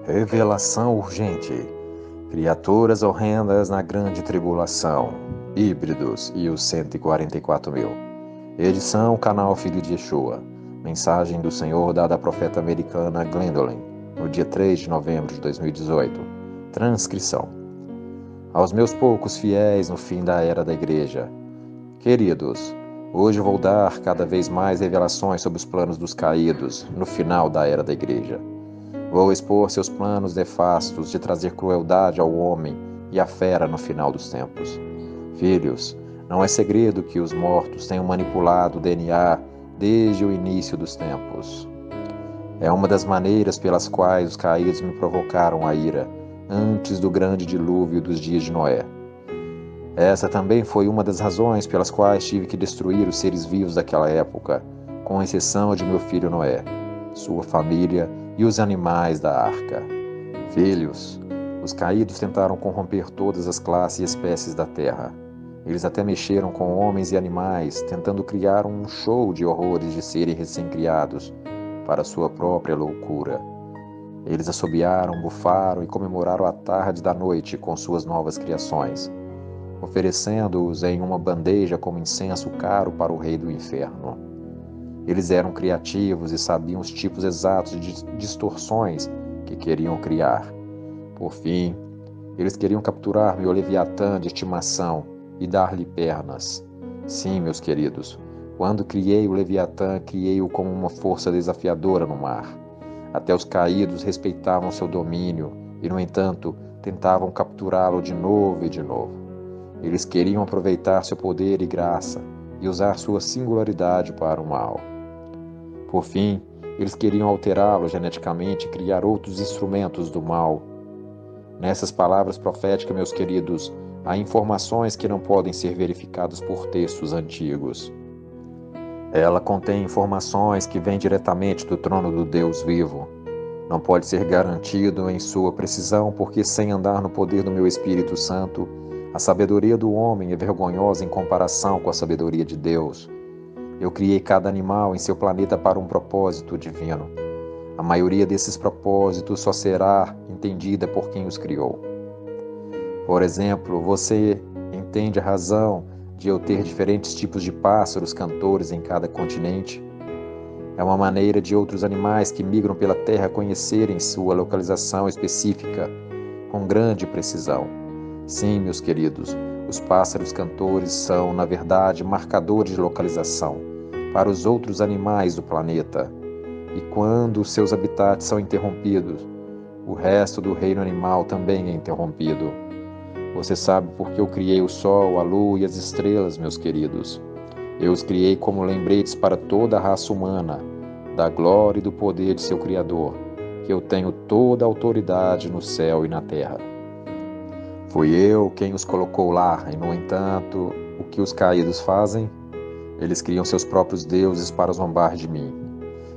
Revelação urgente. Criaturas horrendas na grande tribulação. Híbridos e os 144 mil. Edição Canal Filho de Yeshua. Mensagem do Senhor dada à profeta americana Gwendolyn, no dia 3 de novembro de 2018. Transcrição. Aos meus poucos fiéis no fim da era da igreja. Queridos, hoje vou dar cada vez mais revelações sobre os planos dos caídos no final da era da igreja. Vou expor seus planos nefastos de trazer crueldade ao homem e à fera no final dos tempos. Filhos, não é segredo que os mortos tenham manipulado o DNA desde o início dos tempos. É uma das maneiras pelas quais os caídos me provocaram a ira, antes do grande dilúvio dos dias de Noé. Essa também foi uma das razões pelas quais tive que destruir os seres vivos daquela época, com exceção de meu filho Noé, sua família e os animais da arca. Filhos, os caídos tentaram corromper todas as classes e espécies da terra. Eles até mexeram com homens e animais, tentando criar um show de horrores de serem recém-criados para sua própria loucura. Eles assobiaram, bufaram e comemoraram a tarde da noite com suas novas criações, oferecendo-os em uma bandeja como incenso caro para o rei do inferno. Eles eram criativos e sabiam os tipos exatos de distorções que queriam criar. Por fim, eles queriam capturar meu Leviatã de estimação e dar-lhe pernas. Sim, meus queridos, quando criei o Leviatã, criei-o como uma força desafiadora no mar. Até os caídos respeitavam seu domínio e, no entanto, tentavam capturá-lo de novo e de novo. Eles queriam aproveitar seu poder e graça e usar sua singularidade para o mal. Por fim, eles queriam alterá-lo geneticamente e criar outros instrumentos do mal. Nessas palavras proféticas, meus queridos, há informações que não podem ser verificadas por textos antigos. Ela contém informações que vêm diretamente do trono do Deus vivo. Não pode ser garantido em sua precisão, porque sem andar no poder do meu Espírito Santo, a sabedoria do homem é vergonhosa em comparação com a sabedoria de Deus. Eu criei cada animal em seu planeta para um propósito divino. A maioria desses propósitos só será entendida por quem os criou. Por exemplo, você entende a razão de eu ter diferentes tipos de pássaros cantores em cada continente? É uma maneira de outros animais que migram pela Terra conhecerem sua localização específica com grande precisão. Sim, meus queridos, os pássaros cantores são, na verdade, marcadores de localização para os outros animais do planeta. E quando seus habitats são interrompidos, o resto do reino animal também é interrompido. Você sabe por que eu criei o sol, a lua e as estrelas, meus queridos. Eu os criei como lembretes para toda a raça humana, da glória e do poder de seu Criador, que eu tenho toda a autoridade no céu e na terra. Fui eu quem os colocou lá, e no entanto, o que os caídos fazem? Eles criam seus próprios deuses para zombar de mim.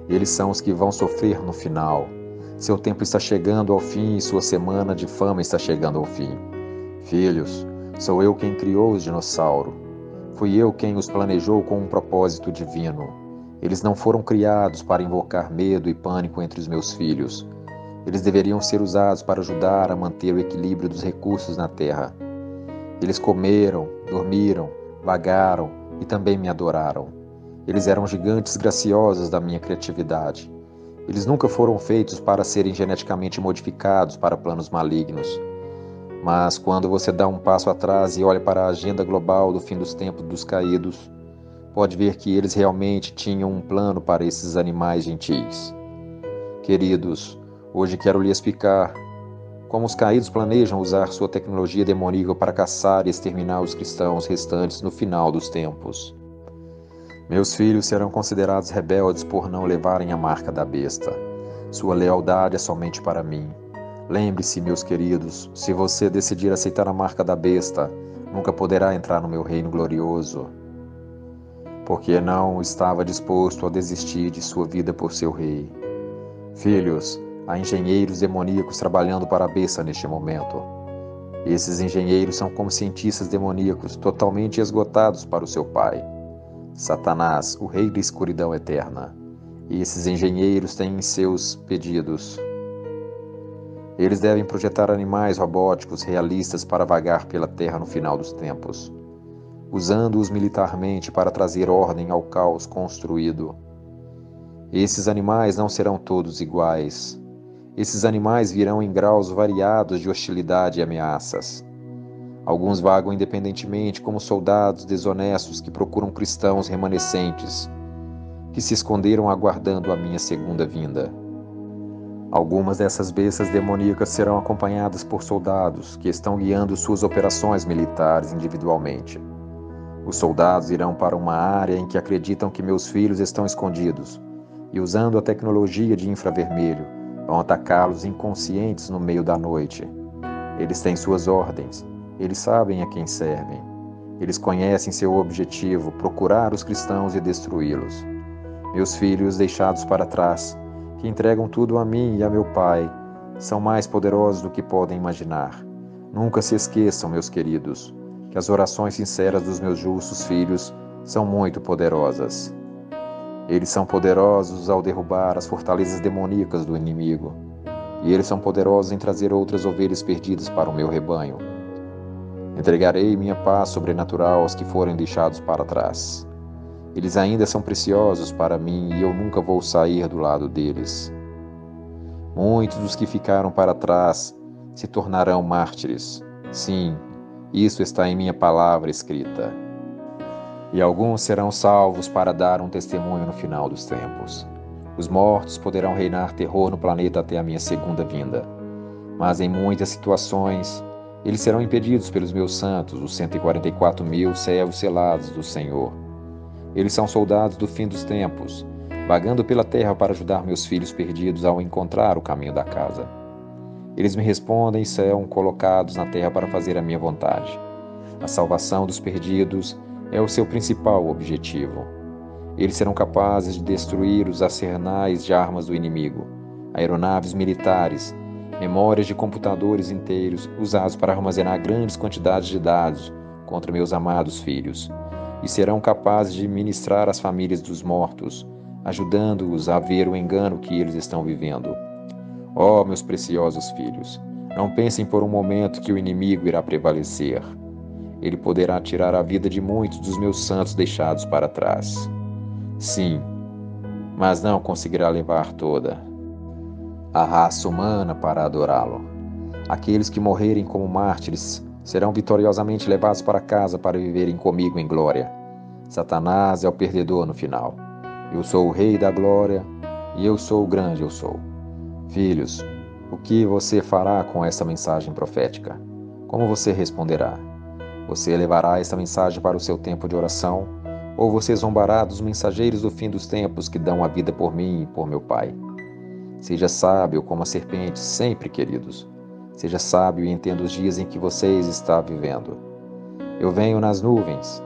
Eles são os que vão sofrer no final. Seu tempo está chegando ao fim e sua semana de fama está chegando ao fim. Filhos, sou eu quem criou os dinossauros. Fui eu quem os planejou com um propósito divino. Eles não foram criados para invocar medo e pânico entre os meus filhos. Eles deveriam ser usados para ajudar a manter o equilíbrio dos recursos na Terra. Eles comeram, dormiram, vagaram e também me adoraram. Eles eram gigantes graciosos da minha criatividade. Eles nunca foram feitos para serem geneticamente modificados para planos malignos. Mas quando você dá um passo atrás e olha para a agenda global do fim dos tempos dos caídos, pode ver que eles realmente tinham um plano para esses animais gentis. Queridos, hoje quero lhes explicar como os caídos planejam usar sua tecnologia demoníaca para caçar e exterminar os cristãos restantes no final dos tempos. Meus filhos serão considerados rebeldes por não levarem a marca da besta. Sua lealdade é somente para mim. Lembre-se, meus queridos, se você decidir aceitar a marca da besta, nunca poderá entrar no meu reino glorioso, porque não estava disposto a desistir de sua vida por seu rei. Filhos, há engenheiros demoníacos trabalhando para a besta neste momento. Esses engenheiros são como cientistas demoníacos totalmente esgotados para o seu pai, Satanás, o rei da escuridão eterna. E esses engenheiros têm em seus pedidos Eles devem projetar animais robóticos realistas para vagar pela terra no final dos tempos, usando-os militarmente para trazer ordem ao caos construído. Esses animais não serão todos iguais. Esses animais virão em graus variados de hostilidade e ameaças. Alguns vagam independentemente como soldados desonestos que procuram cristãos remanescentes, que se esconderam aguardando a minha segunda vinda. Algumas dessas bestas demoníacas serão acompanhadas por soldados que estão guiando suas operações militares individualmente. Os soldados irão para uma área em que acreditam que meus filhos estão escondidos e, usando a tecnologia de infravermelho, vão atacá-los inconscientes no meio da noite. Eles têm suas ordens, eles sabem a quem servem. Eles conhecem seu objetivo, procurar os cristãos e destruí-los. Meus filhos deixados para trás, que entregam tudo a mim e a meu Pai, são mais poderosos do que podem imaginar. Nunca se esqueçam, meus queridos, que as orações sinceras dos meus justos filhos são muito poderosas. Eles são poderosos ao derrubar as fortalezas demoníacas do inimigo, e eles são poderosos em trazer outras ovelhas perdidas para o meu rebanho. Entregarei minha paz sobrenatural aos que forem deixados para trás. Eles ainda são preciosos para mim e eu nunca vou sair do lado deles. Muitos dos que ficaram para trás se tornarão mártires. Sim, isso está em minha palavra escrita. E alguns serão salvos para dar um testemunho no final dos tempos. Os mortos poderão reinar terror no planeta até a minha segunda vinda. Mas em muitas situações, eles serão impedidos pelos meus santos, os 144.000 servos selados do Senhor. Eles são soldados do fim dos tempos, vagando pela terra para ajudar meus filhos perdidos ao encontrar o caminho da casa. Eles me respondem e são colocados na terra para fazer a minha vontade. A salvação dos perdidos é o seu principal objetivo. Eles serão capazes de destruir os arsenais de armas do inimigo, aeronaves militares, memórias de computadores inteiros usados para armazenar grandes quantidades de dados contra meus amados filhos. E serão capazes de ministrar às famílias dos mortos, ajudando-os a ver o engano que eles estão vivendo. Ó, meus preciosos filhos, não pensem por um momento que o inimigo irá prevalecer. Ele poderá tirar a vida de muitos dos meus santos deixados para trás. Sim, mas não conseguirá levar toda a raça humana para adorá-lo. Aqueles que morrerem como mártires serão vitoriosamente levados para casa para viverem comigo em glória. Satanás é o perdedor no final. Eu sou o Rei da Glória e eu sou o grande eu sou. Filhos, o que você fará com essa mensagem profética? Como você responderá? Você levará essa mensagem para o seu tempo de oração? Ou você zombará dos mensageiros do fim dos tempos que dão a vida por mim e por meu Pai? Seja sábio como a serpente sempre, queridos. Seja sábio e entenda os dias em que vocês estão vivendo. Eu venho nas nuvens.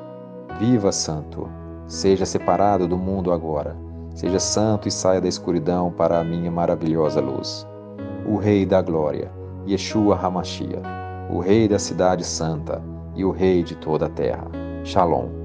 Viva santo. Seja separado do mundo agora. Seja santo e saia da escuridão para a minha maravilhosa luz. O Rei da Glória, Yeshua HaMashiach, o Rei da Cidade Santa e o Rei de toda a terra. Shalom.